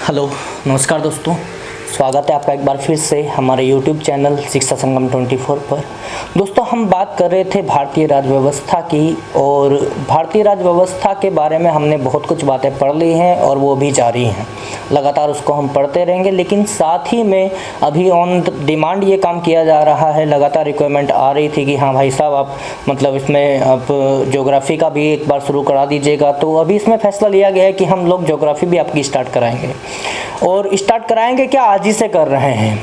Hello, नमस्कार दोस्तों। स्वागत है आपका एक बार फिर से हमारे YouTube चैनल शिक्षा संगम 24 पर। दोस्तों, हम बात कर रहे थे भारतीय राज्य व्यवस्था की, और भारतीय राज्य व्यवस्था के बारे में हमने बहुत कुछ बातें पढ़ ली हैं और वो भी जारी हैं। लगातार उसको हम पढ़ते रहेंगे, लेकिन साथ ही में अभी ऑन डिमांड ये काम किया जा रहा है। लगातार रिक्वायरमेंट आ रही थी कि हाँ भाई साहब, आप मतलब इसमें आप ज्योग्राफी का भी एक बार शुरू करा दीजिएगा। तो अभी इसमें फैसला लिया गया है कि हम लोग ज्योग्राफी भी आपकी स्टार्ट कराएंगे, और स्टार्ट कराएंगे क्या, आज ही से कर रहे हैं।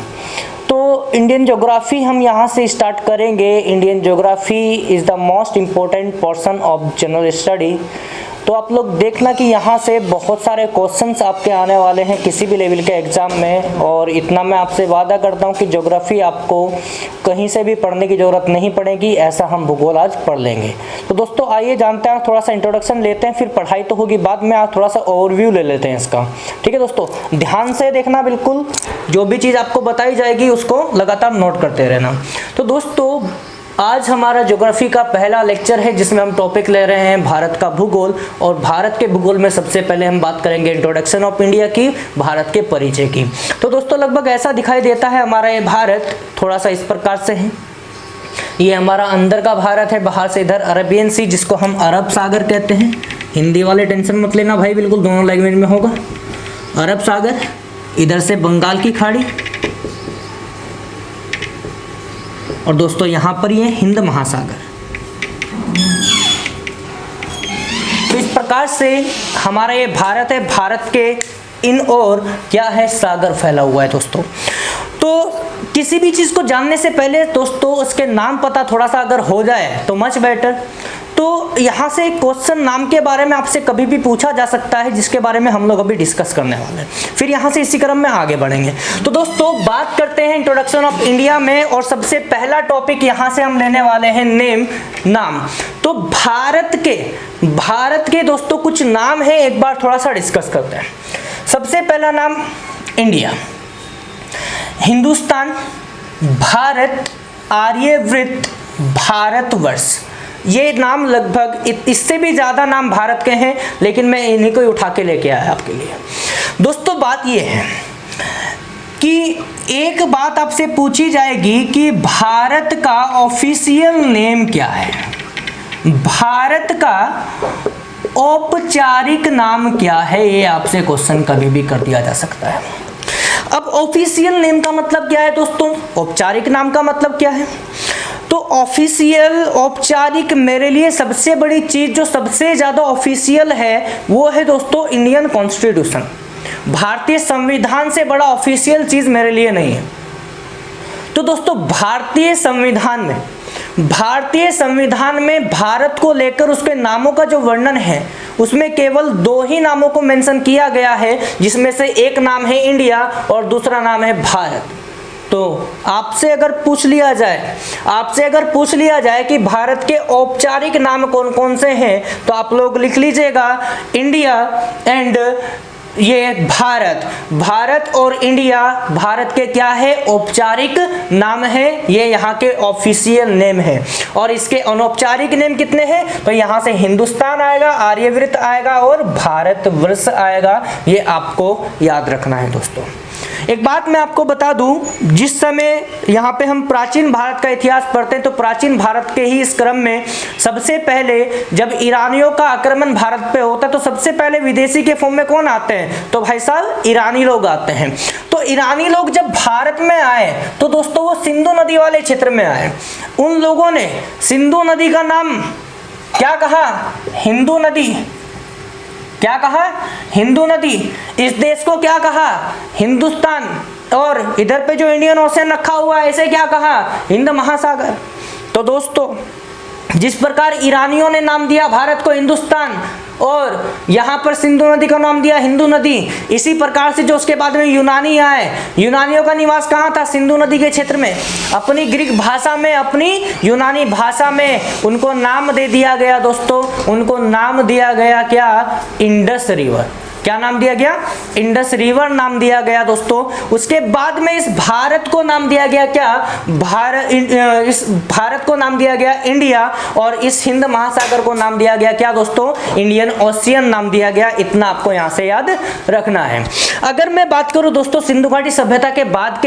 तो इंडियन ज्योग्राफी हम यहाँ से स्टार्ट करेंगे। Indian geography is the most important portion of general study. तो आप लोग देखना कि यहाँ से बहुत सारे क्वेश्चंस आपके आने वाले हैं किसी भी लेवल के एग्ज़ाम में, और इतना मैं आपसे वादा करता हूँ कि ज्योग्राफी आपको कहीं से भी पढ़ने की ज़रूरत नहीं पड़ेगी। ऐसा हम भूगोल आज पढ़ लेंगे। तो दोस्तों आइए जानते हैं, थोड़ा सा इंट्रोडक्शन लेते हैं, फिर पढ़ाई तो होगी बाद में। आज थोड़ा सा ओवरव्यू ले लेते हैं इसका। ठीक है दोस्तों, ध्यान से देखना, बिल्कुल जो भी चीज़ आपको बताई जाएगी उसको लगातार नोट करते रहना। तो दोस्तों, आज हमारा ज्योग्राफी का पहला लेक्चर है जिसमें हम टॉपिक ले रहे हैं भारत का भूगोल। और भारत के भूगोल में सबसे पहले हम बात करेंगे इंट्रोडक्शन ऑफ इंडिया की, भारत के परिचय की। तो दोस्तों लगभग ऐसा दिखाई देता है हमारा ये भारत, थोड़ा सा इस प्रकार से है। ये हमारा अंदर का भारत है, बाहर से इधर अरेबियन सी, जिसको हम अरब सागर कहते हैं। हिंदी वाले टेंशन मत लेना भाई, बिल्कुल दोनों लैंग्वेज में होगा। अरब सागर, इधर से बंगाल की खाड़ी, और दोस्तों यहाँ पर ये हिंद महासागर। तो इस प्रकार से हमारा ये भारत है। भारत के इन और क्या है, सागर फैला हुआ है दोस्तों। तो किसी भी चीज़ को जानने से पहले दोस्तों उसके नाम पता थोड़ा सा अगर हो जाए तो मच बेटर। तो यहाँ से क्वेश्चन नाम के बारे में आपसे कभी भी पूछा जा सकता है, जिसके बारे में हम लोग अभी डिस्कस करने वाले हैं। फिर यहाँ से इसी क्रम में आगे बढ़ेंगे। तो दोस्तों बात करते हैं इंट्रोडक्शन ऑफ इंडिया में, और सबसे पहला टॉपिक यहाँ से हम लेने वाले हैं नेम, नाम। तो भारत के दोस्तों कुछ नाम है, एक बार थोड़ा सा डिस्कस करते हैं। सबसे पहला नाम इंडिया, हिंदुस्तान, भारत, आर्यवृत्त, भारतवर्ष। ये नाम लगभग इससे भी ज़्यादा नाम भारत के हैं, लेकिन मैं इन्हीं को ही उठा के लेके आया आपके लिए। दोस्तों बात ये है कि एक बात आपसे पूछी जाएगी कि भारत का ऑफिशियल नेम क्या है, भारत का औपचारिक नाम क्या है। ये आपसे क्वेश्चन कभी भी कर दिया जा सकता है। अब ऑफिशियल नेम का मतलब क्या है दोस्तों, औपचारिक नाम का मतलब क्या है। तो ऑफिशियल, औपचारिक, मेरे लिए सबसे बड़ी चीज जो सबसे ज्यादा ऑफिशियल है वो है दोस्तों इंडियन कॉन्स्टिट्यूशन। भारतीय संविधान से बड़ा ऑफिशियल चीज मेरे लिए नहीं है। तो दोस्तों भारतीय संविधान में भारत को लेकर उसके नामों का जो वर्णन है उसमें केवल दो ही नामों को मेंशन किया गया है, जिसमें से एक नाम है इंडिया और दूसरा नाम है भारत। तो आपसे अगर पूछ लिया जाए कि भारत के औपचारिक नाम कौन कौन से हैं, तो आप लोग लिख लीजिएगा इंडिया एंड ये भारत और इंडिया भारत के क्या है, औपचारिक नाम है। ये यहाँ के ऑफिशियल नेम है। और इसके अनौपचारिक नेम कितने हैं, तो यहाँ से हिंदुस्तान आएगा, आर्यवृत्त आएगा और भारतवर्ष आएगा। ये आपको याद रखना है दोस्तों। एक बात मैं आपको बता दूं, जिस समय यहाँ पे हम प्राचीन भारत का इतिहास पढ़ते हैं, तो प्राचीन भारत के ही इस क्रम में सबसे पहले जब ईरानियों का आक्रमण भारत पे होता है, तो सबसे पहले विदेशी के फॉर्म में कौन आते हैं, तो भाई साहब ईरानी लोग आते हैं। तो ईरानी लोग जब भारत में आए तो दोस्तों वो सिंधु नदी वाले क्षेत्र में आए। उन लोगों ने सिंधु नदी का नाम क्या कहा, हिंदू नदी। क्या कहा, हिंदू नदी। इस देश को क्या कहा, हिंदुस्तान। और इधर पे जो इंडियन ओशन रखा हुआ है इसे क्या कहा, हिंद महासागर। तो दोस्तों जिस प्रकार ईरानियों ने नाम दिया भारत को हिंदुस्तान, और यहाँ पर सिंधु नदी का नाम दिया हिंदू नदी, इसी प्रकार से जो उसके बाद में यूनानी आए, यूनानियों का निवास कहाँ था, सिंधु नदी के क्षेत्र में। अपनी ग्रीक भाषा में, अपनी यूनानी भाषा में उनको नाम दे दिया गया दोस्तों, उनको नाम दिया गया क्या, इंडस रिवर। क्या नाम दिया गया? इंडस रिवर नाम दिया गया दोस्तों। उसके बाद में इस भारत को नाम दिया गया क्या? इस भारत को नाम दिया गया इंडिया, और इस हिंद महासागर को नाम दिया गया क्या दोस्तों? इंडियन ओशियन नाम दिया गया। इतना आपको यहां से याद रखना है। अगर मैं बात करूं दोस्तों सिंधु घाटी सभ्यता के बाद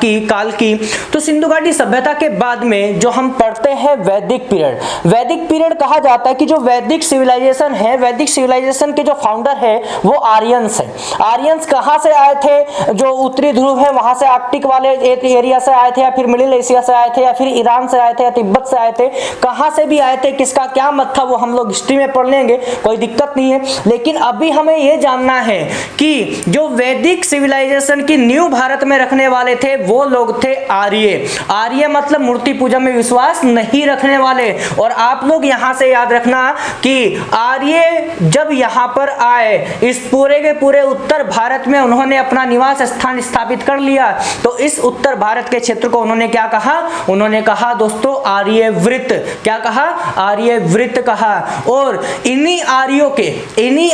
की काल की, तो सिंधु घाटी सभ्यता के बाद में जो हम पढ़ते हैं वैदिक पीरियड, वैदिक पीरियड कहा जाता है कि जो वैदिक सिविलाइजेशन है, वैदिक सिविलाइजेशन के जो फाउंडर है वो आर्यंस है। आर्यंस कहां से आए थे? जो उत्तरी ध्रुव है वहां से, आर्कटिक वाले एरिया से आए थे, या फिर मिडिल एशिया से आए थे, या फिर ईरान से आए थे, या तिब्बत से आए थे। कहां से भी आए थे, किसका क्या मत था, वो हम लोग हिस्ट्री में पढ़ लेंगे, कोई दिक्कत नहीं है। लेकिन अभी हमें यह जानना है कि जो वैदिक सिविलाइजेशन की नींव भारत में रखने वाले थे वो लोग थे आर्य। आर्य मतलब मूर्ति पूजा में विश्वास नहीं रखने वाले। और आप लोग यहां से याद रखना कि आर्य जब यहां पर आए, इस पूरे के पूरे उत्तर भारत में उन्होंने अपना निवास स्थान स्थापित कर लिया, तो इस उत्तर भारत के क्षेत्र को उन्होंने क्या कहा? उन्होंने कहा दोस्तों आर्यवृत। क्या कहा? आर्यवृत कहा। और इन्हीं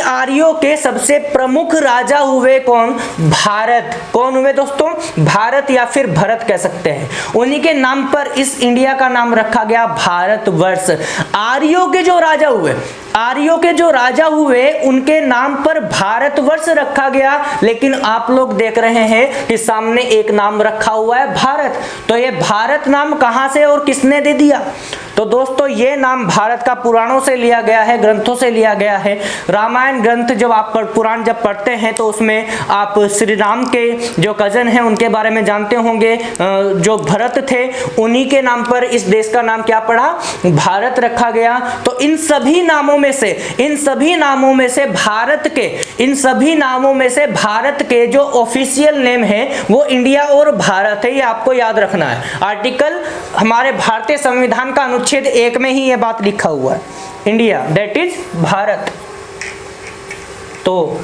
आर्यों के सबसे प्रमुख राजा हुए कौन? भारत। कौन हुए दोस्तों? भारत, या फिर भरत कह सकते हैं। उन्हीं के नाम पर इस इंडिया का नाम रखा गया भारतवर्ष। आर्यों के जो राजा हुए उनके नाम पर भारतवर्ष रखा गया। लेकिन आप लोग देख रहे हैं कि सामने एक नाम रखा हुआ है भारत। तो ये भारत नाम कहां से और किसने दे दिया? तो दोस्तों ये नाम भारत का पुराणों से लिया गया है, ग्रंथों से लिया गया है। रामायण ग्रंथ जब आप पुराण जब पढ़ते हैं तो उसमें आप श्री राम के जो कजन हैं उनके बारे में जानते होंगे। जो भरत थे उन्हीं के नाम पर इस देश का नाम क्या पड़ा? भारत रखा गया। तो इन सभी नामों में से भारत के जो ऑफिशियल नेम है वो इंडिया और भारत है। ये आपको याद रखना है। आर्टिकल हमारे भारतीय संविधान का अनुच्छेद 1 में ही ये बात लिखा हुआ है, इंडिया दैट इज भारत। तो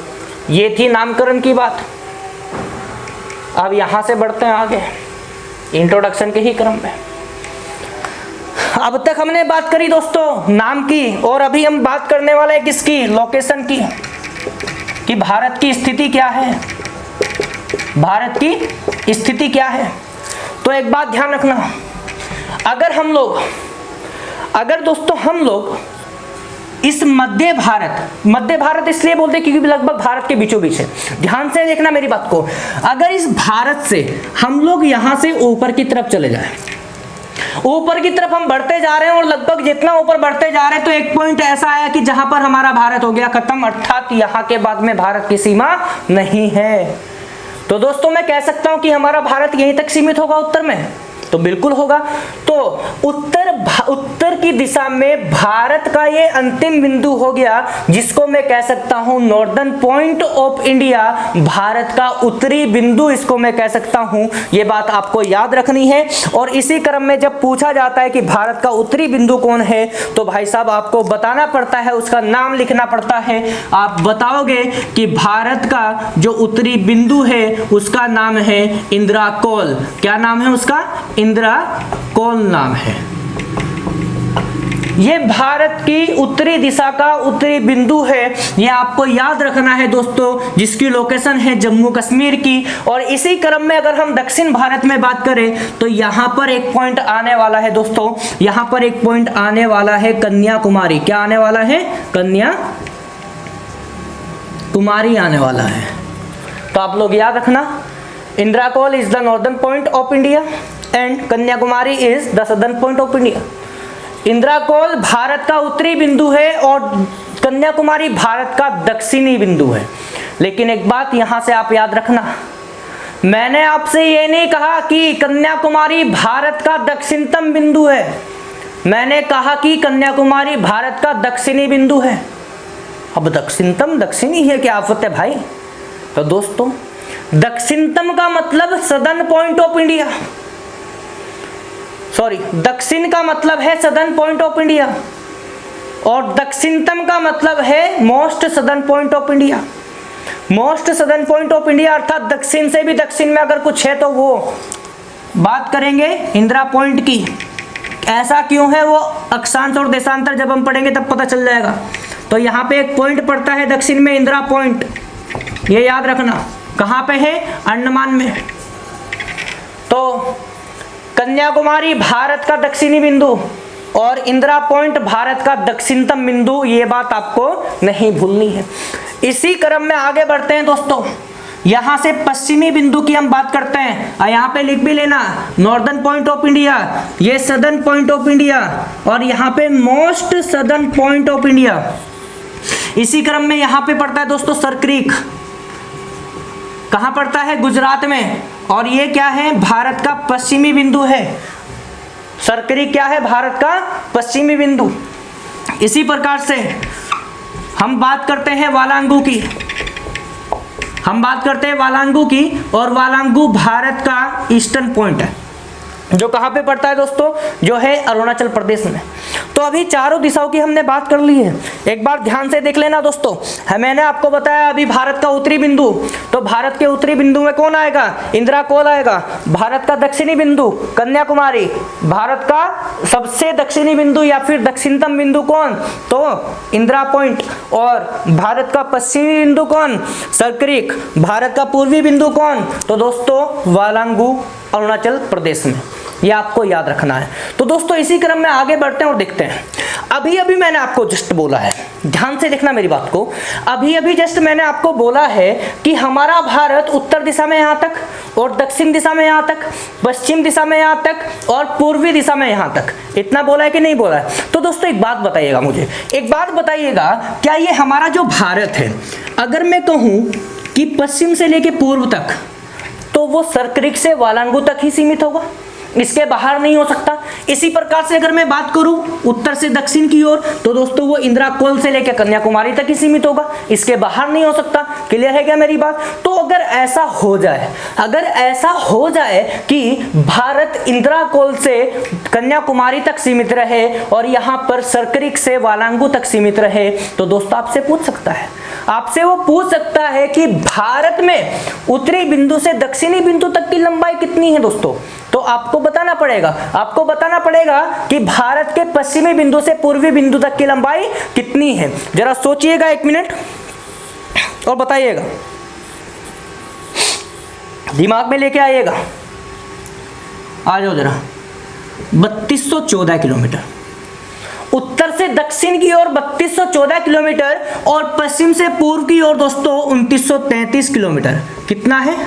ये थी नामकरण की बात। अब यहां से बढ़ते हैं आगे इंट्रोडक्शन के ही क्रम में। अब तक हमने बात करी दोस्तों नाम की, और अभी हम बात करने वाले हैं किसकी? लोकेशन की, कि भारत की स्थिति क्या है, भारत की स्थिति क्या है। तो एक बात ध्यान रखना, अगर दोस्तों हम लोग इस मध्य भारत इसलिए बोलते हैं क्योंकि लगभग भारत के बीचों बीच है। ध्यान से देखना मेरी बात को। अगर इस भारत से हम लोग यहां से ऊपर की तरफ चले जाएं, ऊपर की तरफ हम बढ़ते जा रहे हैं, और लगभग जितना ऊपर बढ़ते जा रहे हैं तो एक पॉइंट ऐसा आया कि जहां पर हमारा भारत हो गया खत्म, अर्थात यहां के बाद में भारत की सीमा नहीं है। तो दोस्तों मैं कह सकता हूं कि हमारा भारत यहीं तक सीमित होगा उत्तर में, तो बिल्कुल होगा। तो उत्तर की दिशा में भारत का ये अंतिम बिंदु हो गया, जिसको मैं कह सकता हूं northern point of India, Bharat का उत्तरी बिंदु इसको मैं कह सकता हूं। ये बात आपको याद रखनी है। और इसी क्रम में जब पूछा जाता है कि भारत का उत्तरी बिंदु कौन है, तो भाई साहब आपको बताना पड़ता है, उसका नाम लिखना पड़ता है। आप बताओगे कि भारत का जो उत्तरी बिंदु है उसका नाम है इंद्राकोल। क्या नाम है उसका? इंद्राकोल नाम है। ये भारत की उत्तरी दिशा का उत्तरी बिंदु है। ये आपको याद रखना है दोस्तों, जिसकी लोकेशन है जम्मू कश्मीर की। और इसी क्रम में अगर हम दक्षिण भारत में बात करें तो यहां पर एक पॉइंट आने वाला है दोस्तों, यहां पर एक पॉइंट आने वाला है कन्याकुमारी। क्या आने वाला है? कन्याकुमारी आने वाला है। तो आप लोग याद रखना, Indira Col is the northern point of India and Kanyakumari is the southern point of India. Indira Col Bharat का उत्तरी बिंदु है और कन्याकुमारी भारत का दक्षिणी बिंदु है। लेकिन एक बात यहां से आप याद रखना, मैंने आपसे ये नहीं कहा कि कन्याकुमारी भारत का दक्षिणतम बिंदु है, मैंने कहा कि कन्याकुमारी भारत का दक्षिणी बिंदु है। अब दक्षिणतम दक्षिणी है, क्या आफत है भाई? तो दोस्तों दक्षिणतम का मतलब southern point of India, sorry दक्षिण का मतलब है सदर्न पॉइंट ऑफ इंडिया, और दक्षिणतम का मतलब है most southern point of India. Most southern point of India अर्थात दक्षिण से भी दक्षिण में अगर कुछ है तो वो बात करेंगे इंदिरा पॉइंट की। ऐसा क्यों है वो अक्षांश और देशांतर जब हम पढ़ेंगे तब पता चल जाएगा। तो यहाँ पे एक पॉइंट पड़ता है दक्षिण में, इंदिरा पॉइंट। ये याद रखना। कहाँ पे है? अंडमान में। तो कन्याकुमारी भारत का दक्षिणी बिंदु और इंदिरा पॉइंट भारत का दक्षिणतम बिंदु, ये बात आपको नहीं भूलनी है। इसी क्रम में आगे बढ़ते हैं दोस्तों। यहां से पश्चिमी बिंदु की हम बात करते हैं और यहां पे लिख भी लेना नॉर्दर्न पॉइंट ऑफ इंडिया, ये सदर्न पॉइंट ऑफ इंडिया और यहां पे most southern point of India. इसी क्रम में यहां पे पड़ता है दोस्तों सर क्रीक। कहां पड़ता है? गुजरात में। और ये क्या है? भारत का पश्चिमी बिंदु है। सर क्रीक क्या है? भारत का पश्चिमी बिंदु। इसी प्रकार से हम बात करते हैं वालांगू की। हम बात करते हैं वालांगू की और वालांगू भारत का ईस्टर्न पॉइंट है, जो कहाँ पे पड़ता है दोस्तों? जो है अरुणाचल प्रदेश में। तो अभी चारों दिशाओं की हमने बात कर ली है। एक बार ध्यान से देख लेना दोस्तों। मैंने आपको बताया अभी भारत का उत्तरी बिंदु, तो भारत के उत्तरी बिंदु में कौन आएगा? इंदिरा कोल आएगा। भारत का दक्षिणी बिंदु कन्याकुमारी। भारत का सबसे दक्षिणी बिंदु या फिर दक्षिणतम बिंदु कौन? तो इंदिरा पॉइंट। और भारत का पश्चिमी बिंदु कौन? Sir creek. भारत का पूर्वी बिंदु कौन? तो दोस्तों वालांगू, अरुणाचल प्रदेश में। ये आपको याद रखना है। तो दोस्तों इसी क्रम में आगे बढ़ते हैं और देखते हैं। अभी अभी मैंने आपको जस्ट बोला है, ध्यान से देखना मेरी बात को। अभी अभी जस्ट मैंने आपको बोला है कि हमारा भारत उत्तर दिशा में यहाँ तक और दक्षिण दिशा में यहाँ तक, पश्चिम दिशा में यहाँ तक और पूर्वी दिशा में यहाँ तक। इतना बोला है कि नहीं बोला है? तो दोस्तों एक बात बताइएगा मुझे, एक बात बताइएगा, क्या ये हमारा जो भारत है, अगर मैं कहूँ कि पश्चिम से लेके पूर्व तक, तो वो सर क्रीक से वालांगू तक ही सीमित होगा, इसके बाहर नहीं हो सकता। इसी प्रकार से अगर मैं बात करूं उत्तर से दक्षिण की ओर, तो दोस्तों वो इंदिरा कोल से लेकर कन्याकुमारी तक ही सीमित होगा, इसके बाहर नहीं हो सकता। क्लियर है क्या मेरी बात? तो अगर ऐसा हो जाए, अगर ऐसा हो जाए कि भारत इंदिरा कोल से कन्याकुमारी तक सीमित रहे और यहाँ पर सर क्रीक से वालांगू तक सीमित रहे, तो दोस्तों आपसे पूछ सकता है, आपसे वो पूछ सकता है कि भारत में उत्तरी बिंदु से दक्षिणी बिंदु तक की लंबाई कितनी है दोस्तों? तो आपको बताना पड़ेगा, आपको बताना पड़ेगा कि भारत के पश्चिमी बिंदु से पूर्वी बिंदु तक की लंबाई कितनी है। जरा सोचिएगा 1 मिनट और बताइएगा, दिमाग में लेके आइएगा। आ जाओ जरा। 3214 किलोमीटर उत्तर से दक्षिण की ओर 3214 किलोमीटर और पश्चिम से पूर्व की ओर दोस्तों 2933 किलोमीटर। कितना है?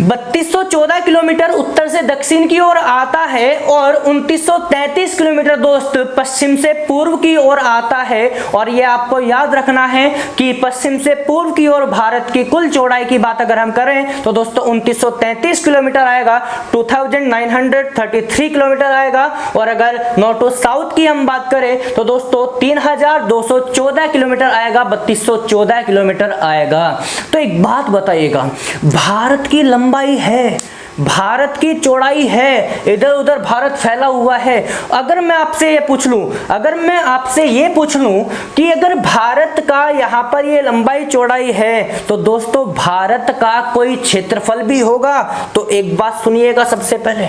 3214 किलोमीटर उत्तर से दक्षिण की ओर आता है और 2933 किलोमीटर दोस्त पश्चिम से पूर्व की ओर आता है। और ये आपको याद रखना है कि पश्चिम से पूर्व की ओर भारत की कुल चौड़ाई की बात अगर हम करें तो दोस्तों 2933 किलोमीटर आएगा, 2933 किलोमीटर आएगा। और अगर नॉर्थ टू साउथ की हम बात करें तो दोस्तों 3214 किलोमीटर आएगा, 3214 किलोमीटर आएगा। तो एक बात बताइएगा, भारत की लंबाई है, भारत की चौड़ाई है, इधर उधर भारत फैला हुआ है। अगर मैं आपसे ये पूछ लूं, अगर मैं आपसे ये पूछ लूं कि अगर भारत का यहाँ पर ये लंबाई चौड़ाई है तो दोस्तों भारत का कोई क्षेत्रफल भी होगा? तो एक बात सुनिएगा, सबसे पहले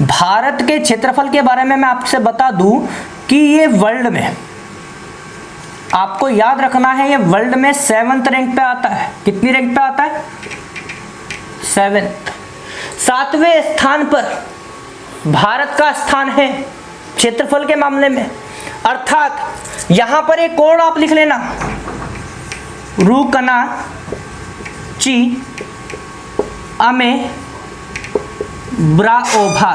भारत के क्षेत्रफल के बारे में मैं आपसे बता दूं कि ये वर्ल्ड में, आपको याद रखना है, ये वर्ल्ड में 7th रैंक पे आता है। कितनी रैंक पे आता है? 7th। 7वें स्थान पर भारत का स्थान है क्षेत्रफल के मामले में। अर्थात यहां पर एक कोड आप लिख लेना, रूकना ची अमे ब्राओभा,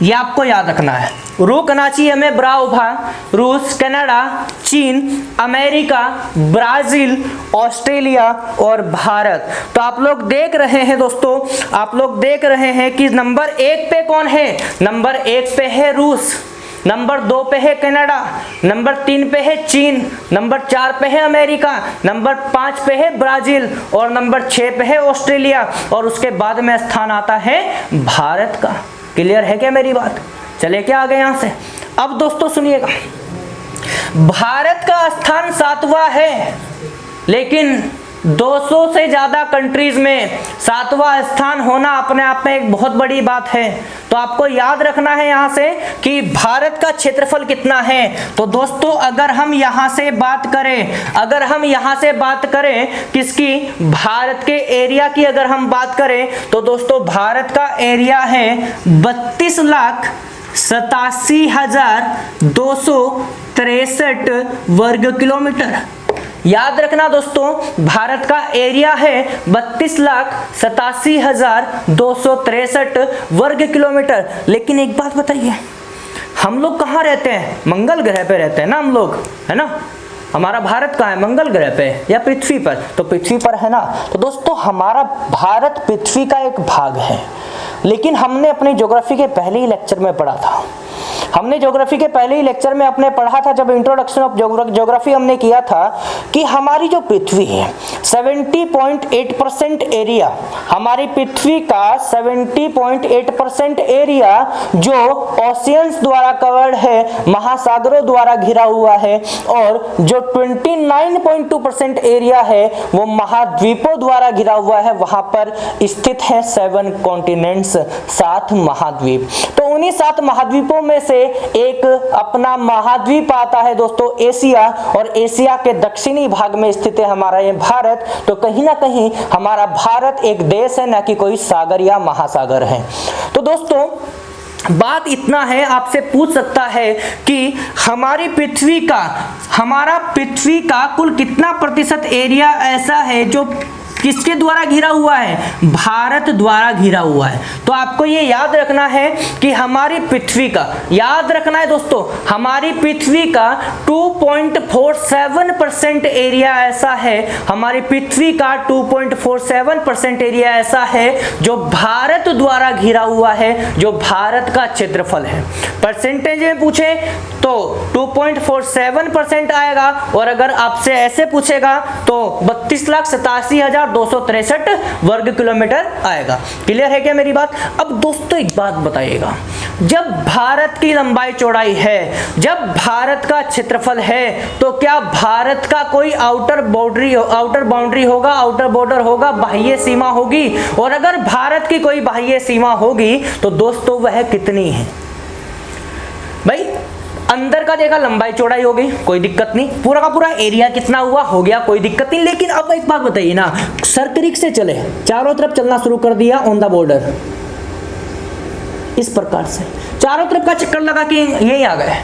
ये आपको याद रखना है। रूकनाची हमें ब्राओभा, रूस, कनाडा, चीन, अमेरिका, ब्राजील, ऑस्ट्रेलिया और भारत। तो आप लोग देख रहे हैं दोस्तों, आप लोग देख रहे हैं कि नंबर 1 पे कौन है? नंबर 1 पे है रूस, नंबर 2 पे है कनाडा, नंबर 3 पे है चीन, नंबर 4 पे है अमेरिका, नंबर 5 पे है ब्राजील और नंबर 6 पे है ऑस्ट्रेलिया और उसके बाद में स्थान आता है भारत का। क्लियर है क्या मेरी बात? चले क्या आगे यहां से? अब दोस्तों सुनिएगा, भारत का स्थान 7वां है, लेकिन 200 से ज़्यादा कंट्रीज में 7वां स्थान होना अपने आप में एक बहुत बड़ी बात है। तो आपको याद रखना है यहाँ से कि भारत का क्षेत्रफल कितना है। तो दोस्तों अगर हम यहाँ से बात करें किसकी, भारत के एरिया की अगर हम बात करें तो दोस्तों भारत का एरिया है 32,87,263 वर्ग किलोमीटर। याद रखना दोस्तों, भारत का एरिया है 32,87,263 वर्ग किलोमीटर। लेकिन एक बात बताइए, हम लोग कहाँ रहते हैं? मंगल ग्रह पे रहते हैं ना हम लोग, है ना। हमारा भारत कहाँ है? मंगल ग्रह पे या पृथ्वी पर? तो पृथ्वी पर है ना। तो दोस्तों हमारा भारत पृथ्वी का एक भाग है। लेकिन हमने अपनी ज्योग्राफी के पहले ही लेक्चर में पढ़ा था, अपने पढ़ा था जब इंट्रोडक्शन ऑफ ज्योग्राफी हमने किया था कि हमारी जो पृथ्वी है 70.8% एरिया, हमारी पृथ्वी का 70.8% एरिया जो ओशियंस द्वारा कवर्ड है, महासागरों द्वारा घिरा हुआ है, और जो 29.2% एरिया है वो महाद्वीपों द्वारा घिरा हुआ है। वहां पर स्थित है 7 कॉन्टिनेंट्स, 7 महाद्वीप। तो उन्हीं 7 महाद्वीपों में से एक अपना महाद्वीप आता है दोस्तों एशिया, और एशिया के दक्षिणी भाग में स्थित है हमारा ये भारत। तो कहीं ना कहीं हमारा भारत एक देश है, ना कि कोई सागर या महासागर है। तो दोस्तों बात इतना है, आपसे पूछ सकता है कि हमारा पृथ्वी का कुल कितना प्रतिशत एरिया ऐसा है जो किसके द्वारा घिरा हुआ है? भारत द्वारा घिरा हुआ है। तो आपको ये याद रखना है कि हमारी पृथ्वी का, याद रखना है दोस्तों, हमारी पृथ्वी का 2.47% एरिया ऐसा है, हमारी पृथ्वी का 2.47% एरिया ऐसा है जो भारत द्वारा घिरा हुआ है, जो भारत का क्षेत्रफल है। परसेंटेज में पूछे तो 2.47% आएगा, और अगर आपसे ऐसे पूछेगा तो 32,87,263 वर्ग किलोमीटर आएगा। क्लियर है क्या मेरी बात? अब दोस्तों एक बात बताइएगा, जब भारत की लंबाई चौड़ाई है, जब भारत का क्षेत्रफल है, तो क्या भारत का कोई आउटर बाउंड्री होगा, आउटर बॉर्डर होगा, बाह्य सीमा होगी? और अगर भारत की कोई बाह्य सीमा होगी तो दोस्तों वह कितनी है? भाई अंदर का देखा लंबाई चौड़ाई हो गई, कोई दिक्कत नहीं, पूरा का पूरा एरिया कितना हुआ, हो गया, कोई दिक्कत नहीं। लेकिन अब एक बात बताइए ना, सर्करिक से चले, चारों तरफ चलना शुरू कर दिया ऑन द बॉर्डर, इस प्रकार से चारों तरफ का चक्कर लगा के यही आ गए,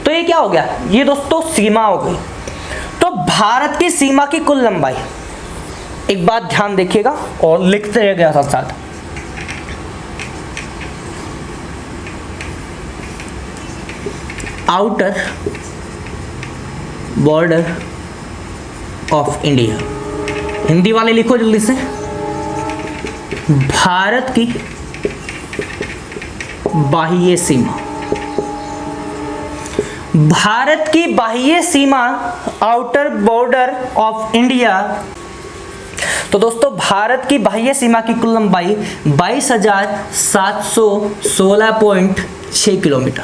तो ये क्या हो गया? ये दोस्तों सीमा हो गई। तो भारत की सीमा की कुल लंबाई, एक बात ध्यान देखिएगा और लिखते रहेगा साथ साथ, outer border of India, Hindi वाले लिखो जल्दी से, भारत की बाह्य सीमा, भारत की बाह्य सीमा, आउटर बॉर्डर ऑफ इंडिया। तो दोस्तों भारत की बाह्य सीमा की कुल लंबाई 22,716.6 किलोमीटर।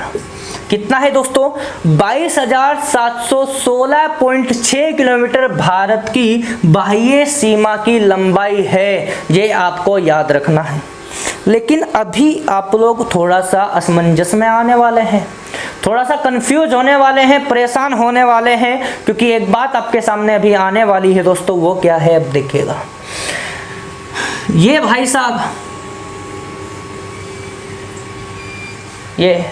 कितना है दोस्तों? 22,716.6 किलोमीटर भारत की बाह्य सीमा की लंबाई है, ये आपको याद रखना है। लेकिन अभी आप लोग थोड़ा सा असमंजस में आने वाले हैं, थोड़ा सा कंफ्यूज होने वाले हैं, परेशान होने वाले हैं, क्योंकि एक बात आपके सामने अभी आने वाली है दोस्तों। वो क्या है अब देखिएगा। ये भाई साहब, ये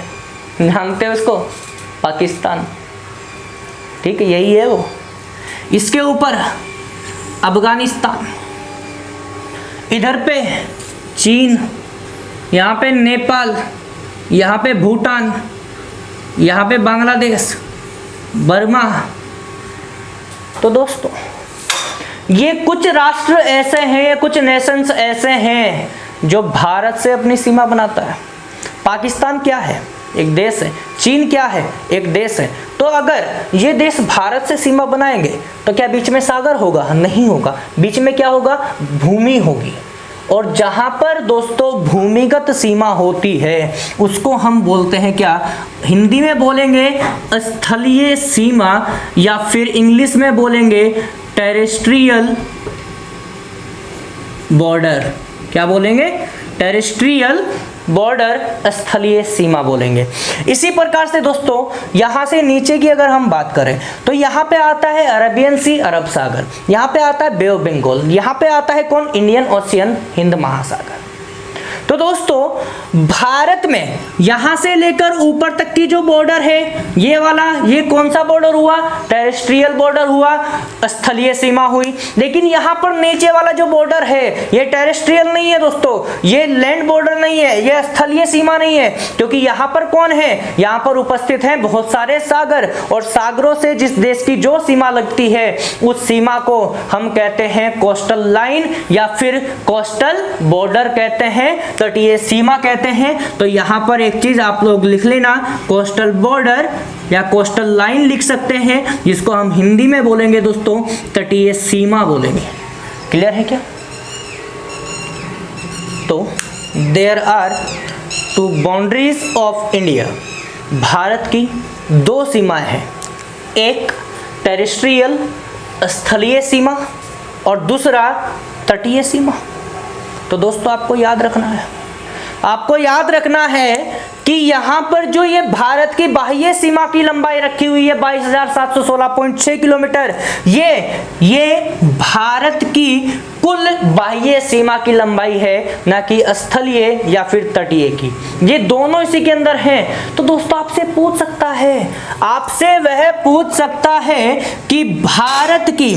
जानते हो उसको, पाकिस्तान, ठीक है, यही है वो। इसके ऊपर अफगानिस्तान, इधर पे चीन, यहाँ पे नेपाल, यहाँ पे भूटान, यहाँ पे बांग्लादेश, बर्मा। तो दोस्तों ये कुछ राष्ट्र ऐसे हैं, कुछ नेशंस ऐसे हैं जो भारत से अपनी सीमा बनाता है। पाकिस्तान क्या है? एक देश है। चीन क्या है? एक देश है। तो अगर ये देश भारत से सीमा बनाएंगे तो क्या बीच में सागर होगा? नहीं होगा। बीच में क्या होगा? भूमि होगी। और जहां पर दोस्तों भूमिगत सीमा होती है उसको हम बोलते हैं क्या, हिंदी में बोलेंगे स्थलीय सीमा, या फिर इंग्लिश में बोलेंगे टेरेस्ट्रियल बॉर्डर। क्या बोलेंगे, टेरेस्ट्रियल बॉर्डर, स्थलीय सीमा बोलेंगे। इसी प्रकार से दोस्तों यहां से नीचे की अगर हम बात करें तो यहां पे आता है अरेबियन सी, अरब सागर, यहां पे आता है बे ऑफ बंगाल, यहां पे आता है कौन, इंडियन ओशियन, हिंद महासागर। तो दोस्तों भारत में यहां से लेकर ऊपर तक की जो बॉर्डर है ये वाला, ये कौन सा बॉर्डर हुआ, टेरेस्ट्रियल बॉर्डर हुआ, स्थलीय सीमा हुई। लेकिन यहां पर नीचे वाला जो बॉर्डर है ये टेरेस्ट्रियल नहीं है दोस्तों, ये लैंड बॉर्डर नहीं है, ये स्थलीय सीमा नहीं है, क्योंकि यहां पर कौन है, यहां पर उपस्थित हैं बहुत सारे सागर, और सागरों से जिस देश की जो सीमा लगती है उस सीमा को हम कहते हैं कोस्टल लाइन या फिर कोस्टल बॉर्डर कहते हैं, तटीय सीमा कहते हैं। तो यहां पर एक चीज आप लोग लिख लेना, कोस्टल बॉर्डर या कोस्टल लाइन लिख सकते हैं, जिसको हम हिंदी में बोलेंगे दोस्तों तटीय सीमा बोलेंगे। क्लियर है क्या? तो there are two boundaries of India, Bharat की दो सीमाएं हैं, एक टेरेस्ट्रियल स्थलीय सीमा और दूसरा तटीय सीमा। तो दोस्तों आपको याद रखना है, आपको याद रखना है कि यहां पर जो ये भारत की बाह्य सीमा की लंबाई रखी हुई है 22,716.6 किलोमीटर, ये भारत की कुल बाह्य सीमा की लंबाई है, ना कि स्थलीय या फिर तटीय की, ये दोनों इसी के अंदर हैं। तो दोस्तों आपसे पूछ सकता है, आपसे वह पूछ सकता है कि भारत की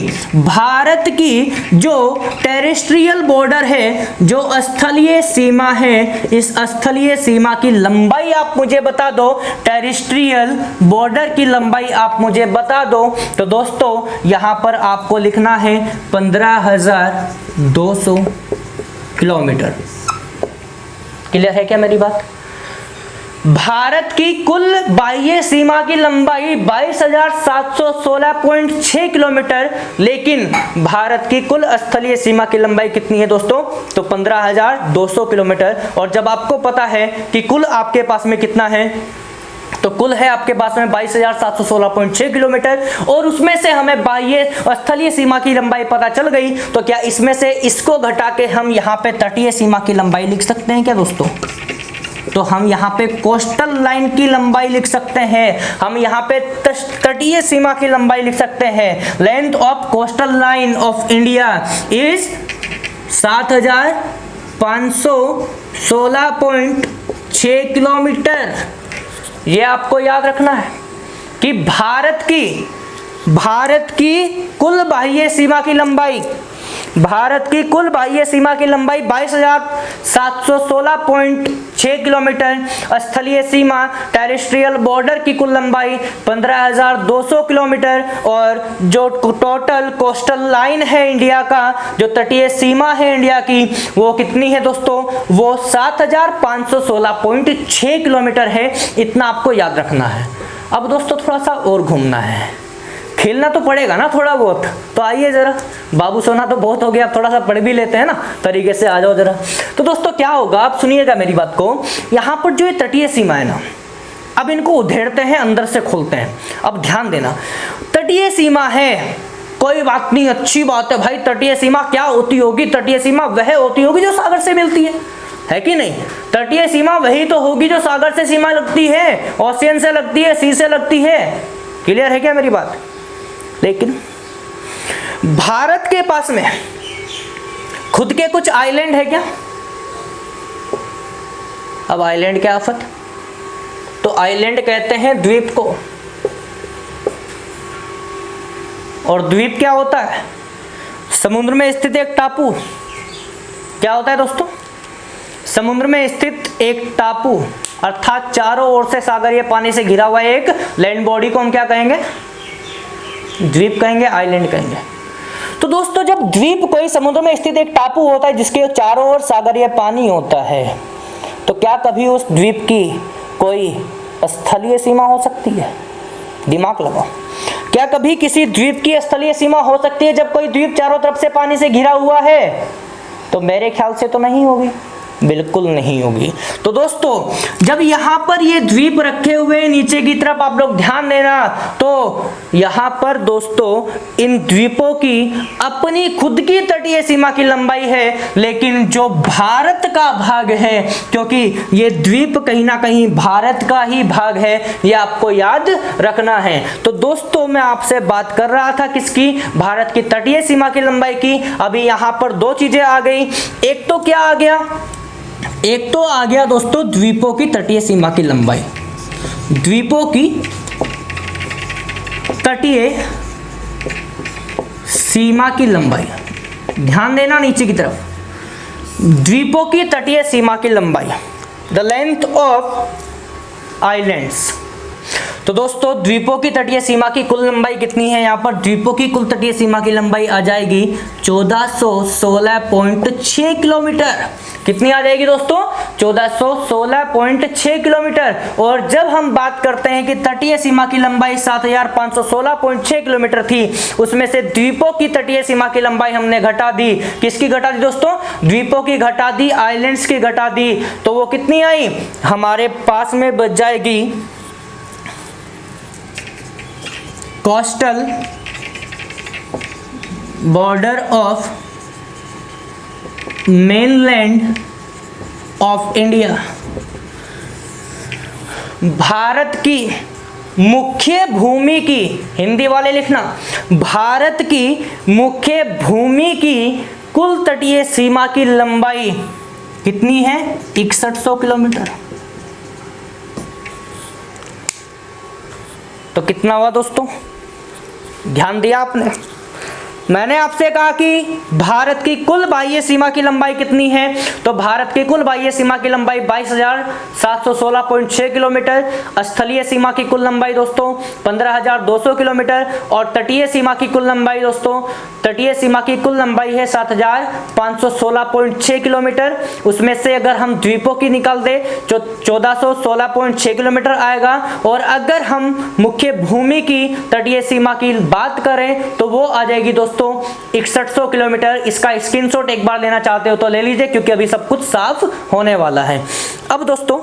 जो टेरेस्ट्रियल बॉर्डर है, जो स्थलीय सीमा है, इस स्थलीय सीमा की लंबाई आप मुझे बता दो, टेरेस्ट्रियल बॉर्डर की लंबाई आप मुझे बता दो। तो दोस्तों यहां पर आपको लिखना है 15,200 किलोमीटर। क्लियर है क्या मेरी बात? भारत की कुल बाह्य सीमा की लंबाई 22,716.6 किलोमीटर, लेकिन भारत की कुल स्थलीय सीमा की लंबाई कितनी है दोस्तों? तो 15,200 किलोमीटर। और जब आपको पता है कि कुल आपके पास में कितना है, तो कुल है आपके पास में 22,716.6 किलोमीटर, और उसमें से हमें बाह्य स्थलीय सीमा की लंबाई पता चल गई, तो क्या इसमें से इसको घटा के हम यहाँ पे तटीय सीमा की लंबाई लिख सकते हैं क्या दोस्तों? तो हम यहाँ पे कोस्टल लाइन की लंबाई लिख सकते हैं, हम यहाँ पे तटीय सीमा की लंबाई लिख सकते हैं। Length of coastal line of India is 7,516.6 kilometre. ये आपको याद रखना है कि भारत की कुल बाह्य सीमा की लंबाई, भारत की कुल बाह्य सीमा की लंबाई 22,716.6 किलोमीटर, स्थलीय सीमा टेरेस्ट्रियल बॉर्डर की कुल लंबाई 15,200 किलोमीटर, और जो टोटल कोस्टल लाइन है इंडिया का, जो तटीय सीमा है इंडिया की, वो कितनी है दोस्तों? वो 7,516.6 किलोमीटर है। इतना आपको याद रखना है। अब दोस्तों थोड़ा सा और घूमना है, खेलना तो पड़ेगा ना थोड़ा बहुत। तो आइए जरा, बाबू सोना तो बहुत हो गया, अब थोड़ा सा पढ़ भी लेते हैं ना तरीके से, आ जाओ जरा। तो दोस्तों क्या होगा, आप सुनिएगा मेरी बात को। यहाँ पर जो ये तटीय सीमा है ना, अब इनको उधेड़ते हैं, अंदर से खोलते हैं। अब ध्यान देना, तटीय सीमा है, कोई बात नहीं, अच्छी बात है भाई। तटीय सीमा क्या होती होगी? तटीय सीमा वह होती होगी जो सागर से मिलती है कि नहीं? तटीय सीमा वही तो होगी जो सागर से सीमा लगती है, ओशियन से लगती है, सी से लगती है। क्लियर है क्या मेरी बात? लेकिन भारत के पास में खुद के कुछ आइलैंड है क्या? अब आइलैंड क्या आफत? तो आइलैंड कहते हैं द्वीप को, और द्वीप क्या होता है? समुद्र में स्थित एक टापू। क्या होता है दोस्तों? समुद्र में स्थित एक टापू, अर्थात चारों ओर से सागरीय पानी से घिरा हुआ एक लैंड बॉडी को हम क्या कहेंगे? द्वीप कहेंगे, आइलैंड कहेंगे। तो दोस्तों जब द्वीप कोई समुद्र में स्थित एक टापू होता है जिसके चारों ओर सागरीय पानी होता है, तो क्या कभी उस द्वीप की कोई स्थलीय सीमा हो सकती है? दिमाग लगाओ। क्या कभी किसी द्वीप की स्थलीय सीमा हो सकती है जब कोई द्वीप चारों तरफ से पानी से घिरा हुआ है? तो मेरे ख्याल से तो नहीं होगी, बिल्कुल नहीं होगी। तो दोस्तों जब यहाँ पर ये द्वीप रखे हुए नीचे की तरफ आप लोग ध्यान देना, तो यहाँ पर दोस्तों इन द्वीपों की अपनी खुद की तटीय सीमा की लंबाई है, लेकिन जो भारत का भाग है, क्योंकि ये द्वीप कहीं ना कहीं भारत का ही भाग है, ये आपको याद रखना है। तो दोस्तों मैं आपसे बात कर रहा था किसकी, भारत की तटीय सीमा की लंबाई की। अभी यहाँ पर दो चीजें आ गई, एक तो क्या आ गया, एक तो आ गया दोस्तों द्वीपों की तटीय सीमा की लंबाई, द्वीपों की तटीय सीमा की लंबाई, ध्यान देना नीचे की तरफ, द्वीपों की तटीय सीमा की लंबाई, द लेंथ ऑफ आइलैंड्स। तो दोस्तों द्वीपों की तटीय सीमा की कुल लंबाई कितनी है, यहाँ पर द्वीपों की कुल तटीय सीमा की लंबाई आ जाएगी 1416.6 किलोमीटर। कितनी आ जाएगी दोस्तों, 1416.6 किलोमीटर। और जब हम बात करते हैं कि तटीय सीमा की लंबाई 7516.6 किलोमीटर थी, उसमें से द्वीपों की तटीय सीमा की लंबाई हमने घटा दी, किसकी घटा दी दोस्तों, द्वीपों की घटा दी, आइलैंड्स की घटा दी, तो वो कितनी आई, हमारे पास में बच जाएगी coastal border of mainland of India, Bharat की मुख्य भूमि की, हिंदी वाले लिखना, भारत की मुख्य भूमि की कुल तटीय सीमा की लंबाई कितनी है, 6100 किलोमीटर। तो कितना हुआ दोस्तों, ध्यान दिया आपने, मैंने आपसे कहा कि भारत की कुल बाह्य सीमा की लंबाई कितनी है, तो भारत की कुल बाह्य सीमा की लंबाई 22,716.6 किलोमीटर, स्थलीय सीमा की कुल लंबाई दोस्तों 15,200 किलोमीटर, और तटीय सीमा की कुल लंबाई दोस्तों, तटीय सीमा की कुल लंबाई है 7,516.6 किलोमीटर। उसमें से अगर हम द्वीपों की निकाल दे तो 1416.6 किलोमीटर आएगा, और अगर हम मुख्य भूमि की तटीय सीमा की बात करें तो वो आ जाएगी दोस्तों 6100 किलोमीटर। इसका स्क्रीनशॉट एक बार लेना चाहते हो तो ले लीजिए, क्योंकि अभी सब कुछ साफ होने वाला है। अब दोस्तों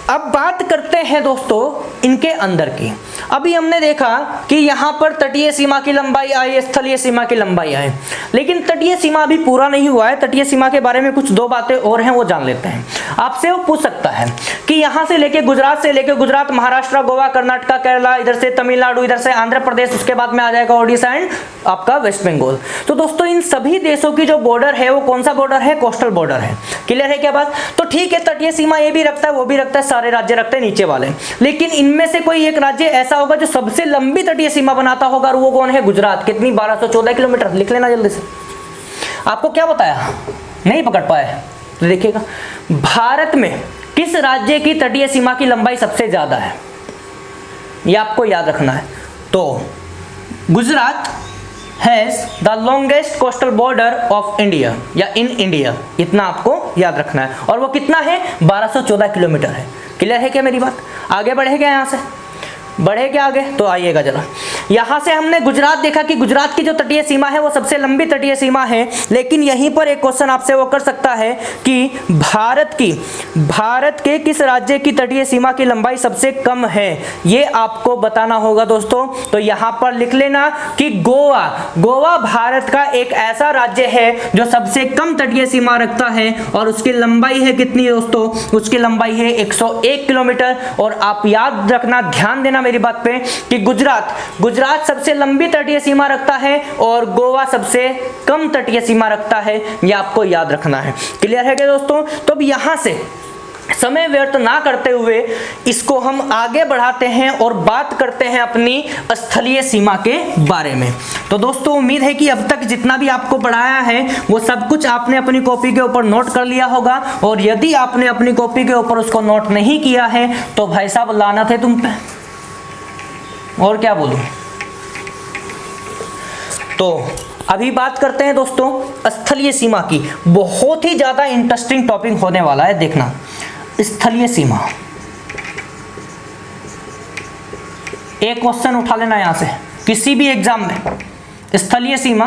अब बात करते हैं दोस्तों इनके अंदर की। अभी हमने देखा कि यहाँ पर तटीय सीमा की लंबाई आई, स्थलीय सीमा की लंबाई आई, लेकिन तटीय सीमा अभी पूरा नहीं हुआ है। तटीय सीमा के बारे में कुछ दो बातें और हैं, वो जान लेते हैं। आपसे वो पूछ सकता है कि यहाँ से लेके गुजरात, से लेके गुजरात, महाराष्ट्र, गोवा, कर्नाटका, केरला, इधर से तमिलनाडु, इधर से आंध्र प्रदेश, उसके बाद में आ जाएगा ओडिशा एंड आपका वेस्ट बंगाल। तो दोस्तों इन सभी देशों की जो बॉर्डर है वो कौन सा बॉर्डर है, कोस्टल बॉर्डर है। क्लियर है क्या बात? तो ठीक है, तटीय सीमा ये भी रखता है, वो भी रखता है, सारे राज्य रखते हैं नीचे वाले, लेकिन इनमें से कोई एक राज्य ऐसा होगा जो सबसे लंबी तटीय सीमा बनाता होगा, और वो कौन है? गुजरात। कितनी? 1214 किलोमीटर। लिख लेना जल्दी से। आपको क्या बताया, नहीं पकड़ पाए तो देखिएगा, भारत में किस राज्य की तटीय सीमा की लंबाई सबसे ज्यादा है, ये आपको याद रखना है। तो Gujarat has the longest coastal border of India, या इन इंडिया, इतना आपको याद रखना है। और वो कितना है? 1214 किलोमीटर है। क्लियर है क्या मेरी बात? आगे बढ़े क्या, यहाँ से बढ़े क्या आगे? तो आइएगा जरा। यहाँ से हमने गुजरात देखा कि गुजरात की जो तटीय सीमा है वो सबसे लंबी तटीय सीमा है, लेकिन यहीं पर एक क्वेश्चन आपसे वो कर सकता है कि भारत के किस राज्य की तटीय सीमा की लंबाई सबसे कम है, ये आपको बताना होगा दोस्तों। तो यहाँ पर लिख लेना कि गोवा भारत का एक ऐसा राज्य है जो सबसे कम तटीय सीमा रखता है, और उसकी लंबाई है कितनी दोस्तों? उसकी लंबाई है 101 किलोमीटर। और आप याद रखना, ध्यान देना मेरी बात पे, कि गुजरात सबसे लंबी तटीय सीमा रखता है और गोवा सबसे कम तटीय सीमा रखता है, ये आपको याद रखना है। क्लियर है क्या दोस्तों? तो अब यहां से समय व्यर्थ ना करते हुए इसको हम आगे बढ़ाते हैं और बात करते हैं अपनी स्थलीय सीमा के बारे में। तो दोस्तों उम्मीद है कि अब तक जितना भी आपको पढ़ाया है वो सब कुछ आपने अपनी कॉपी के ऊपर नोट कर लिया होगा, और यदि आपने अपनी कॉपी के ऊपर उसको नोट नहीं किया है तो भाई साहब लानत है तुम पे, और क्या बोलूं। तो अभी बात करते हैं दोस्तों स्थलीय सीमा की। बहुत ही ज्यादा इंटरेस्टिंग टॉपिक होने वाला है, देखना। स्थलीय सीमा, एक क्वेश्चन उठा लेना यहां से किसी भी एग्जाम में। स्थलीय सीमा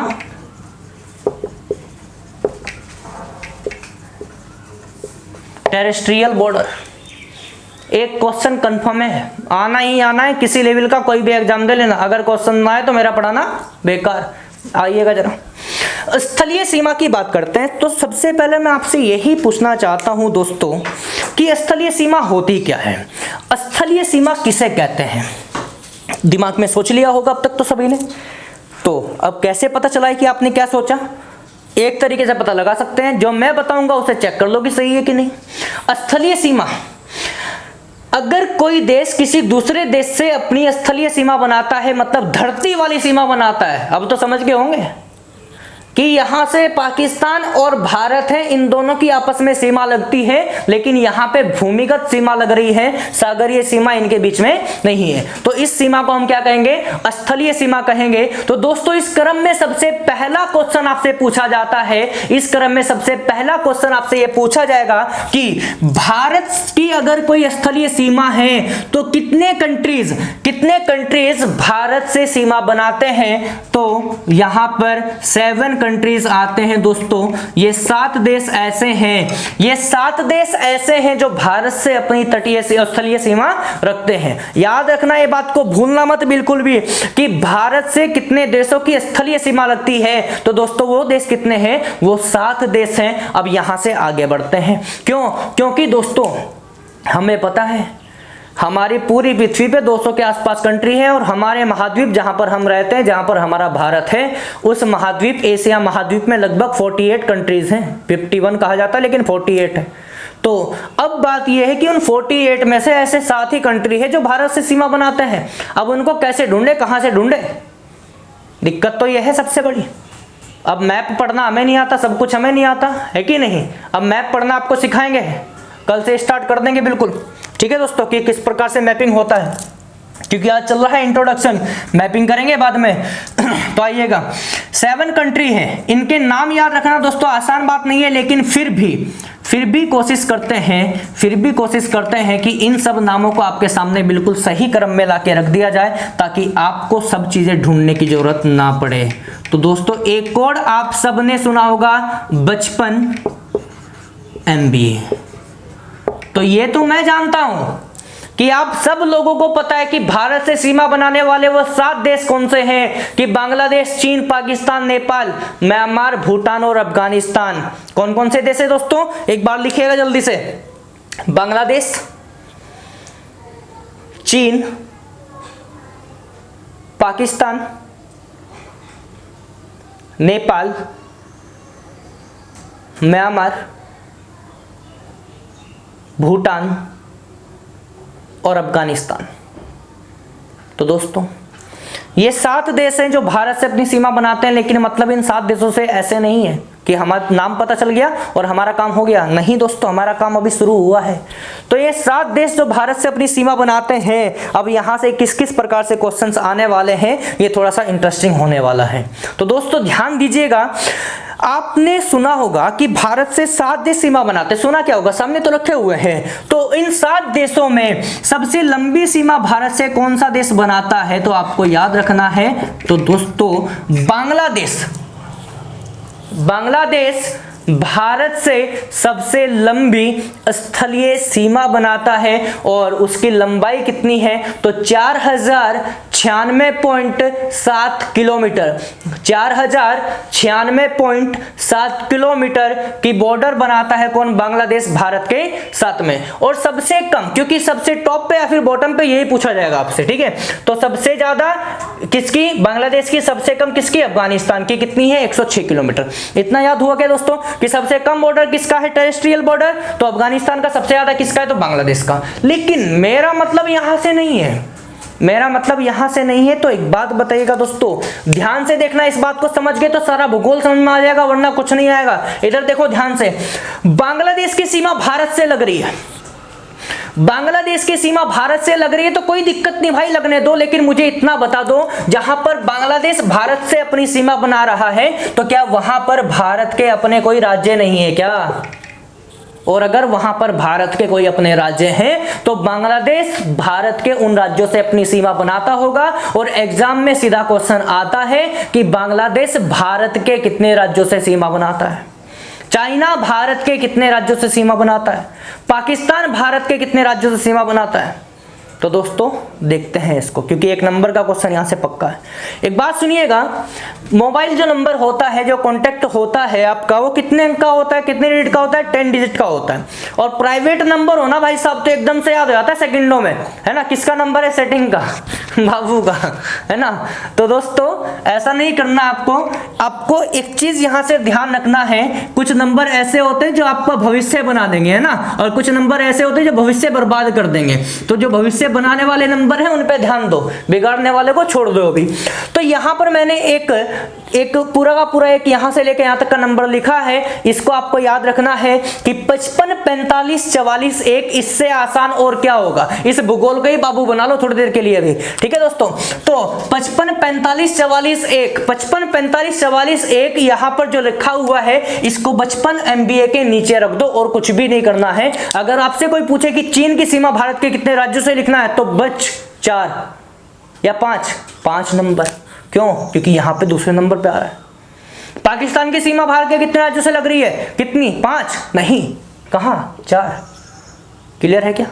टेरेस्ट्रियल बॉर्डर। एक क्वेश्चन कंफर्म है, आना ही आना है, किसी लेवल का कोई भी एग्जाम दे लेना, अगर क्वेश्चन ना आए तो मेरा पढ़ाना बेकार। आइएगा जरा स्थलीय सीमा की बात करते हैं। तो सबसे पहले मैं आपसे यही पूछना चाहता हूं दोस्तों कि स्थलीय सीमा होती क्या है, स्थलीय सीमा किसे कहते हैं। दिमाग में सोच लिया होगा अब तक तो सभी ने। तो अब कैसे पता चला है कि आपने क्या सोचा, एक तरीके से पता लगा सकते हैं, जो मैं बताऊंगा उसे चेक कर लो कि सही है कि नहीं। स्थलीय सीमा, अगर कोई देश किसी दूसरे देश से अपनी स्थलीय सीमा बनाता है, मतलब धरती वाली सीमा बनाता है, अब तो समझ गए होंगे कि यहां से पाकिस्तान और भारत है, इन दोनों की आपस में सीमा लगती है, लेकिन यहां पे भूमिगत सीमा लग रही है, सागरीय सीमा इनके बीच में नहीं है। तो इस सीमा को हम क्या कहेंगे, स्थलीय सीमा कहेंगे। तो दोस्तों इस क्रम में सबसे पहला क्वेश्चन आपसे पूछा जाता है, इस क्रम में सबसे पहला क्वेश्चन आपसे यह पूछा जाएगा कि भारत की अगर कोई स्थलीय सीमा है तो कितने कंट्रीज भारत से सीमा बनाते हैं। तो यहां पर 7 कंट्रीज आते हैं दोस्तों। ये 7 देश ऐसे हैं जो भारत से अपनी तटीय स्थलीय सीमा रखते हैं। याद रखना ये बात को भूलना मत बिल्कुल भी कि भारत से कितने देशों की स्थलीय सीमा लगती है। तो दोस्तों वो देश कितने हैं, वो 7 देश हैं। अब यहां से आगे बढ़ते हैं, क्योंकि दोस्तों हमें पता है हमारी पूरी पृथ्वी पे 200 के आसपास कंट्री है, और हमारे महाद्वीप जहां पर हम रहते हैं, जहां पर हमारा भारत है, उस महाद्वीप एशिया महाद्वीप में लगभग 48 कंट्रीज हैं। 51 कहा जाता है लेकिन 48 है। तो अब बात यह है कि उन 48 में से ऐसे 7 ही कंट्री है जो भारत से सीमा बनाते हैं। अब उनको कैसे ढूंढे, कहां से ढूंढे, दिक्कत तो यह है सबसे बड़ी। अब मैप पढ़ना हमें नहीं आता, सब कुछ हमें नहीं आता है कि नहीं। अब मैप पढ़ना आपको सिखाएंगे, कल से स्टार्ट कर देंगे बिल्कुल, ठीक है दोस्तों, कि किस प्रकार से मैपिंग होता है, क्योंकि आज चल रहा है इंट्रोडक्शन, मैपिंग करेंगे बाद में। तो आइएगा 7 कंट्री हैं, इनके नाम याद रखना दोस्तों आसान बात नहीं है, लेकिन फिर भी कोशिश करते हैं कि इन सब नामों को आपके सामने बिल्कुल सही क्रम में लाके रख दिया जाए, ताकि आपको सब चीजें ढूंढने की जरूरत ना पड़े। तो दोस्तों एक कोड आप सबने सुना होगा, 55 MB। तो ये तो मैं जानता हूं कि आप सब लोगों को पता है कि भारत से सीमा बनाने वाले वो 7 देश कौन से हैं, कि बांग्लादेश, चीन, पाकिस्तान, नेपाल, म्यांमार, भूटान और अफगानिस्तान। कौन कौन से देश है दोस्तों, एक बार लिखिएगा जल्दी से। बांग्लादेश, चीन, पाकिस्तान, नेपाल, म्यांमार, भूटान और अफगानिस्तान। तो दोस्तों ये 7 देश हैं जो भारत से अपनी सीमा बनाते हैं, लेकिन मतलब इन 7 देशों से ऐसे नहीं है कि हमारा नाम पता चल गया और हमारा काम हो गया। नहीं दोस्तों, हमारा काम अभी शुरू हुआ है। तो ये 7 देश जो भारत से अपनी सीमा बनाते हैं, अब यहां से किस किस प्रकार से क्वेश्चंस आने वाले हैं, ये थोड़ा सा इंटरेस्टिंग होने वाला है। तो दोस्तों ध्यान दीजिएगा, आपने सुना होगा कि भारत से 7 देश सीमा बनाते, सुना क्या होगा, सामने तो रखे हुए हैं। तो इन 7 देशों में सबसे लंबी सीमा भारत से कौन सा देश बनाता है, तो आपको याद रखना है। तो दोस्तों बांग्लादेश भारत से सबसे लंबी स्थलीय सीमा बनाता है, और उसकी लंबाई कितनी है, तो 4096.7 किलोमीटर, 4096.7 किलोमीटर की बॉर्डर बनाता है कौन, बांग्लादेश भारत के साथ में। और सबसे कम, क्योंकि सबसे टॉप पे या फिर बॉटम पे यही पूछा जाएगा आपसे, ठीक है। तो सबसे ज्यादा किसकी, बांग्लादेश की, सबसे कम किसकी, अफगानिस्तान की। कितनी है, 106 किलोमीटर। इतना याद हुआ क्या दोस्तों कि सबसे कम बॉर्डर किसका है, टेरेस्ट्रियल बॉर्डर, तो अफगानिस्तान का। सबसे ज्यादा किसका है, तो बांग्लादेश का। लेकिन मेरा मतलब यहां से नहीं है, तो एक बात बताइएगा दोस्तों, ध्यान से देखना, इस बात को समझ गए तो सारा भूगोल समझ में आ जाएगा, वरना कुछ नहीं आएगा। इधर देखो ध्यान से, बांग्लादेश की सीमा भारत से लग रही है, बांग्लादेश की सीमा भारत से लग रही है, तो कोई दिक्कत नहीं भाई, लगने दो। लेकिन मुझे इतना बता दो, जहां पर बांग्लादेश भारत से अपनी सीमा बना रहा है, तो क्या वहां पर भारत के अपने कोई राज्य नहीं है क्या? और अगर वहां पर भारत के कोई अपने राज्य हैं, तो बांग्लादेश भारत के उन राज्यों से अपनी सीमा बनाता होगा। और एग्जाम में सीधा क्वेश्चन आता है कि बांग्लादेश भारत के कितने राज्यों से सीमा बनाता है। चाइना भारत के कितने राज्यों से सीमा बनाता है? पाकिस्तान भारत के कितने राज्यों से सीमा बनाता है? तो दोस्तों देखते हैं इसको, क्योंकि एक नंबर का क्वेश्चन यहां से पक्का है। एक बात सुनिएगा, मोबाइल जो नंबर होता है, जो कॉन्टैक्ट होता है आपका, वो कितने अंक का होता है, कितने डिजिट का होता है? 10 डिजिट का होता है। और प्राइवेट नंबर हो ना भाई साहब तो एकदम से याद हो जाता है सेकंडों में, है ना। किसका नंबर है? सेटिंग का, बाबू का, है ना। तो दोस्तों ऐसा नहीं करना आपको। आपको एक चीज यहां से ध्यान रखना है, कुछ नंबर ऐसे होते हैं जो आपका भविष्य बना देंगे, है ना, और कुछ नंबर ऐसे होते हैं जो भविष्य बर्बाद कर देंगे। तो जो भविष्य बनाने वाले नंबर हैं उन पे ध्यान दो, बिगाड़ने वाले को छोड़ दो अभी। तो यहां पर मैंने एक पूरा का पूरा एक यहां से लेकर यहां तक का नंबर लिखा है। इसको आपको याद रखना है कि 55 45 44 1। इससे आसान और क्या होगा? इस भूगोल को ही बाबू बना लो थोड़ी देर के लिए भी, ठीक है दोस्तों। तो 55 45 44 1, 55 45 44 1 यहां पर जो लिखा हुआ है इसको 55 MBA के नीचे रख दो और कुछ भी नहीं करना है। अगर आपसे कोई पूछे कि चीन की सीमा भारत के कितने राज्यों से लिखना है, तो बच 4 या 5 नंबर। क्यों? क्योंकि यहां पे दूसरे नंबर पे आ रहा है। पाकिस्तान की सीमा भारत के कितने राज्यों से लग रही है? कितनी? 5 नहीं, कहां? 4। क्लियर है क्या?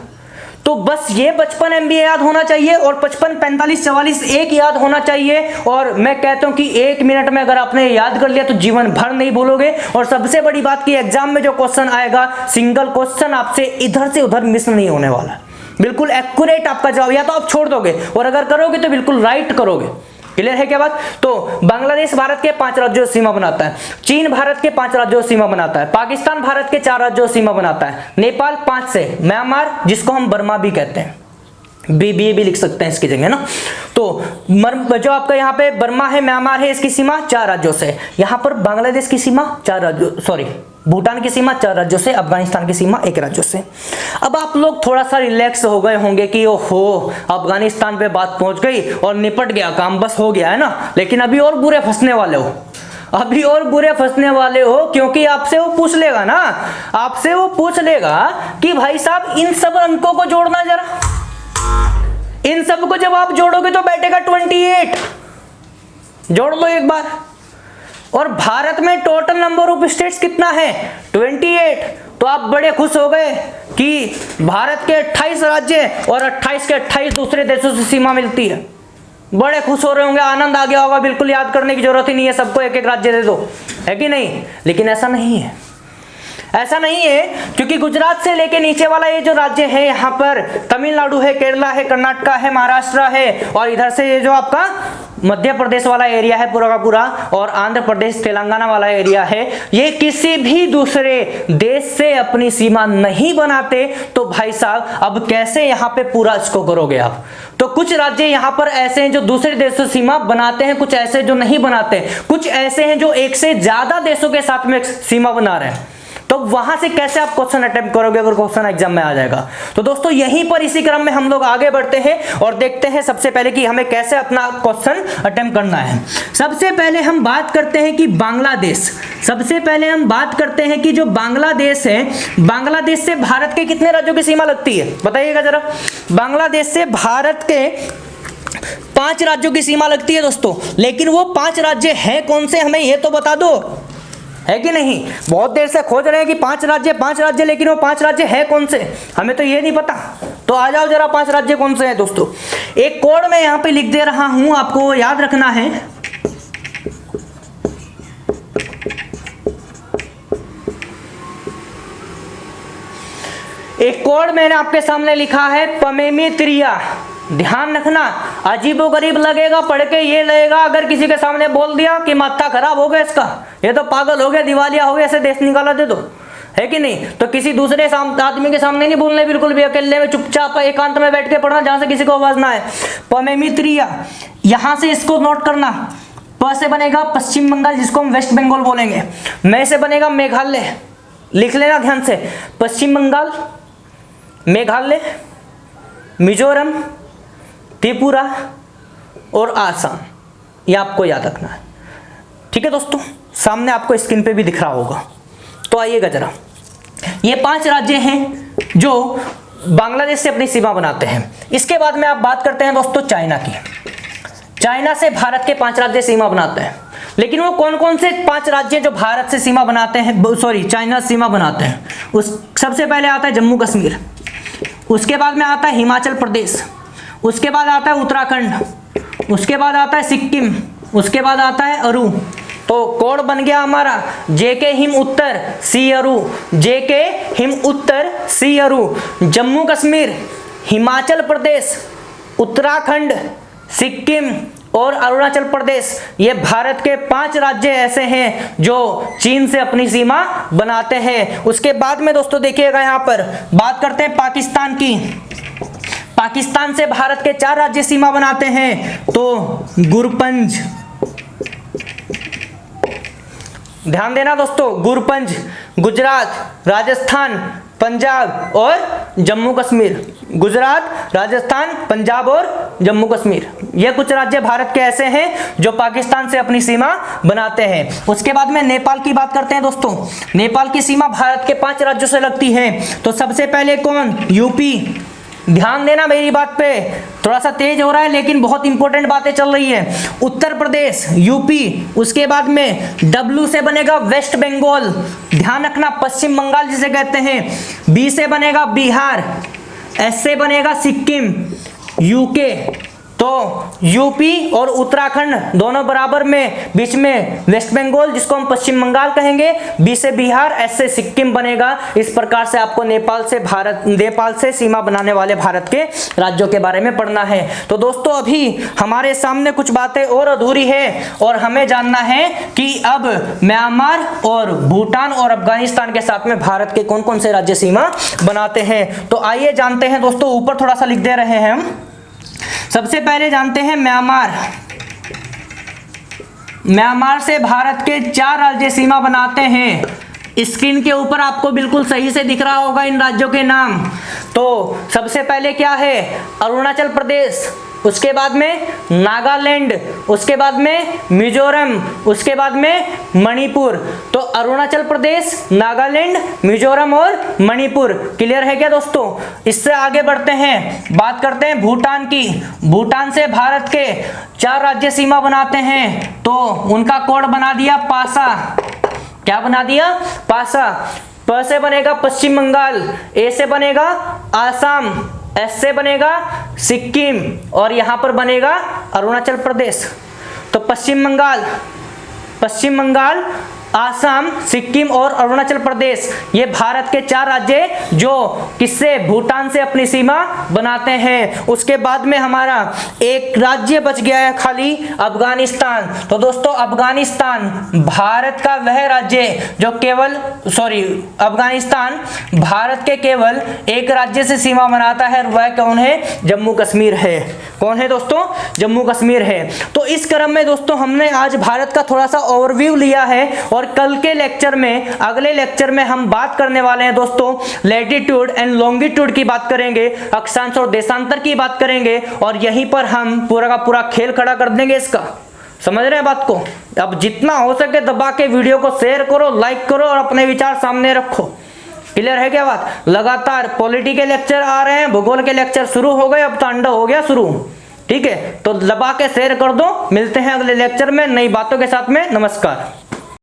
तो बस ये 55 MBA याद होना चाहिए और 55 45 44 1 याद होना चाहिए। और मैं कहता हूं कि 1 मिनट में अगर आपने याद कर लिया तो जीवन भर नहीं भूलोगे। और सबसे बड़ी बात की एग्जाम में जो क्वेश्चन आएगा, सिंगल क्वेश्चन आपसे इधर से उधर मिस नहीं होने वाला है। बिल्कुल एक्यूरेट आपका जवाब, या तो आप छोड़ दोगे और अगर करोगे तो बिल्कुल राइट करोगे। क्लियर है क्या बात? तो बांग्लादेश भारत के 5 राज्यों से सीमा बनाता है, चीन भारत के 5 राज्यों से सीमा बनाता है, पाकिस्तान भारत के 4 राज्यों से सीमा बनाता है, नेपाल 5 से, म्यांमार जिसको हम बर्मा भी कहते हैं, बी लिख सकते हैं इसकी जगह ना। तो जो आपका यहाँ पे बर्मा है, म्यांमार है, इसकी सीमा 4 राज्यों से। यहाँ पर बांग्लादेश की सीमा 4 राज्यों, सॉरी भूटान की सीमा 4 राज्यों से, अफगानिस्तान की सीमा 1 राज्यों से। अब आप लोग थोड़ा सा रिलैक्स हो गए होंगे कि ओहो अफगानिस्तान पे बात पहुंच गई और निपट गया काम, बस हो गया, है ना। लेकिन अभी और बुरे फंसने वाले हो, अभी और बुरे फंसने वाले हो, क्योंकि आपसे वो पूछ लेगा ना, आपसे वो पूछ लेगा कि भाई साहब इन सब अंकों को जोड़ना जरा। इन सब को जब आप जोड़ोगे तो बैठेगा 28। जोड़ लो एक बार। और भारत में टोटल नंबर ऑफ स्टेट्स कितना है? 28। तो आप बड़े खुश हो गए कि भारत के 28 राज्य और 28 के 28 दूसरे देशों से सीमा मिलती है। बड़े खुश हो रहे होंगे, आनंद आ गया होगा, बिल्कुल याद करने की जरूरत ही नहीं है, सबको एक एक राज्य दे दो, है कि नहीं। लेकिन ऐसा नहीं है, ऐसा नहीं है, क्योंकि गुजरात से लेके नीचे वाला ये जो राज्य है, यहाँ पर तमिलनाडु है, केरला है, कर्नाटका है, महाराष्ट्र है, और इधर से ये जो आपका मध्य प्रदेश वाला एरिया है पूरा का पूरा, और आंध्र प्रदेश तेलंगाना वाला एरिया है, ये किसी भी दूसरे देश से अपनी सीमा नहीं बनाते। तो भाई साहब अब कैसे यहाँ पे पूरा इसको करोगे आप? तो कुछ राज्य यहाँ पर ऐसे हैं जो दूसरे देशों से सीमा बनाते हैं, कुछ ऐसे जो नहीं बनाते, कुछ ऐसे हैं जो एक से ज्यादा देशों के साथ में सीमा बना रहे हैं। तो वहां से कैसे आप क्वेश्चन अटेम्प्ट करोगे अगर क्वेश्चन एग्जाम में आ जाएगा? तो दोस्तों यहीं पर इसी क्रम में हम लोग आगे बढ़ते हैं और देखते हैं सबसे पहले कि हमें कैसे अपना क्वेश्चन अटेम्प्ट करना है। सबसे पहले हम बात करते हैं कि बांग्लादेश, सबसे पहले हम बात करते हैं कि जो बांग्लादेश है, बांग्लादेश से भारत के कितने राज्यों की सीमा लगती है बताइएगा जरा। बांग्लादेश से भारत के 5 राज्यों की सीमा लगती है दोस्तों, लेकिन वो 5 राज्य हैं कौन से, हमें ये तो बता दो, है कि नहीं। बहुत देर से खोज रहे हैं कि 5 राज्य, लेकिन वो 5 राज्य है कौन से, हमें तो ये नहीं पता। तो आ जाओ जरा 5 राज्य कौन से हैं दोस्तों। एक कोड मैं यहां पे लिख दे रहा हूं, आपको याद रखना है। एक कोड मैंने आपके सामने लिखा है, पमेमी त्रिया। ध्यान रखना, अजीबोगरीब लगेगा पढ़ के, ये लगेगा अगर किसी के सामने बोल दिया कि माथा खराब हो गया इसका, ये तो पागल हो गया, दिवालिया हो गया, ऐसे देश निकाला दे दो, है कि नहीं। तो किसी दूसरे आदमी के सामने नहीं बोलने, बिल्कुल भी अकेले में चुपचाप एकांत में बैठ के पढ़ना जहां से किसी को आवाज ना आए। पमेमी त्रिया, यहां से इसको नोट करना। प से बनेगा पश्चिम बंगाल, जिसको हम वेस्ट बंगाल बोलेंगे। मे से बनेगा मेघालय, लिख लेना ध्यान से। पश्चिम बंगाल, मेघालय, मिजोरम, त्रिपुरा और आसाम, ये आपको याद रखना है, ठीक है दोस्तों। सामने आपको स्क्रीन पे भी दिख रहा होगा। तो आइएगा जरा, ये 5 राज्य हैं जो बांग्लादेश से अपनी सीमा बनाते हैं। इसके बाद में आप बात करते हैं दोस्तों चाइना की। चाइना से भारत के 5 राज्य सीमा बनाते हैं, लेकिन वो कौन कौन से 5 राज्य जो भारत से सीमा बनाते हैं, सॉरी चाइना सीमा बनाते हैं, उस सबसे पहले आता है जम्मू कश्मीर, उसके बाद में आता है हिमाचल प्रदेश, उसके बाद आता है उत्तराखंड, उसके बाद आता है सिक्किम, उसके बाद आता है अरू। तो कोड बन गया हमारा जेके हिम उत्तर सी अरू, जेके हिम उत्तर सी अरू। जम्मू कश्मीर, हिमाचल प्रदेश, उत्तराखंड, सिक्किम और अरुणाचल प्रदेश, ये भारत के 5 राज्य ऐसे हैं जो चीन से अपनी सीमा बनाते हैं। उसके बाद में दोस्तों देखिएगा यहाँ पर बात करते हैं पाकिस्तान की। पाकिस्तान से भारत के 4 राज्य सीमा बनाते हैं, तो गुरपंज, ध्यान देना दोस्तों, गुरपंज, गुजरात, राजस्थान, पंजाब और जम्मू कश्मीर। गुजरात, राजस्थान, पंजाब और जम्मू कश्मीर, ये कुछ राज्य भारत के ऐसे हैं जो पाकिस्तान से अपनी सीमा बनाते हैं। उसके बाद में नेपाल की बात करते हैं दोस्तों। नेपाल की सीमा भारत के 5 राज्यों से लगती है। तो सबसे पहले कौन? यूपी। ध्यान देना मेरी बात पे, थोड़ा सा तेज हो रहा है लेकिन बहुत इंपॉर्टेंट बातें चल रही है। उत्तर प्रदेश, यूपी, उसके बाद में डब्ल्यू से बनेगा वेस्ट बंगाल, ध्यान रखना, पश्चिम बंगाल जिसे कहते हैं। बी से बनेगा बिहार, एस से बनेगा सिक्किम, यूके। तो यूपी और उत्तराखंड दोनों बराबर में, बीच में वेस्ट बंगाल जिसको हम पश्चिम बंगाल कहेंगे, बी से बिहार, एस से सिक्किम बनेगा। इस प्रकार से आपको नेपाल से सीमा बनाने वाले भारत के राज्यों के बारे में पढ़ना है। तो दोस्तों अभी हमारे सामने कुछ बातें और अधूरी है और हमें जानना है कि अब म्यांमार और भूटान और अफगानिस्तान के साथ में भारत के कौन कौन से राज्य सीमा बनाते हैं। तो आइए जानते हैं दोस्तों, ऊपर थोड़ा सा लिख दे रहे हैं हम। सबसे पहले जानते हैं म्यांमार। म्यांमार से भारत के 4 राज्य सीमा बनाते हैं। स्क्रीन के ऊपर आपको बिल्कुल सही से दिख रहा होगा इन राज्यों के नाम। तो सबसे पहले क्या है? अरुणाचल प्रदेश, उसके बाद में नागालैंड, उसके बाद में मिजोरम, उसके बाद में मणिपुर। तो अरुणाचल प्रदेश, नागालैंड, मिजोरम और मणिपुर। क्लियर है क्या दोस्तों? इससे आगे बढ़ते हैं, बात करते हैं भूटान की। भूटान से भारत के 4 राज्य सीमा बनाते हैं, तो उनका कोड बना दिया पासा। क्या बना दिया? पासा। प से बनेगा पश्चिम बंगाल, ए से बनेगा आसाम, एस से बनेगा सिक्किम और यहां पर बनेगा अरुणाचल प्रदेश। तो पश्चिम बंगाल, आसाम, सिक्किम और अरुणाचल प्रदेश, ये भारत के 4 राज्य जो किससे? भूटान से अपनी सीमा बनाते हैं। उसके बाद में हमारा एक राज्य बच गया है खाली, अफगानिस्तान। तो दोस्तों अफगानिस्तान भारत का वह राज्य जो केवल, अफगानिस्तान भारत के केवल एक राज्य से सीमा बनाता है, और वह कौन है? जम्मू कश्मीर है। कौन है दोस्तों? जम्मू कश्मीर है। तो इस क्रम में दोस्तों हमने आज भारत का थोड़ा सा ओवरव्यू लिया है, और कल के लेक्चर में, अगले लेक्चर में हम बात करने वाले हैं दोस्तों लैटिट्यूड एंड लॉन्गिट्यूड की बात करेंगे, अक्षांश और देशांतर की बात करेंगे, और यहीं पर हम पूरा का पूरा खेल खड़ा कर देंगे इसका। समझ रहे हैं बात को? अब जितना हो सके दबा के वीडियो को शेयर करो, लाइक करो और अपने विचार सामने रखो। क्लियर है क्या बात? लगातार पॉलिटी के लेक्चर आ रहे हैं, भूगोल के लेक्चर शुरू हो गए, अब तो अंडा हो गया शुरू। ठीक है, तो दबा के शेयर कर दो। मिलते हैं अगले लेक्चर में नई बातों के साथ में। नमस्कार।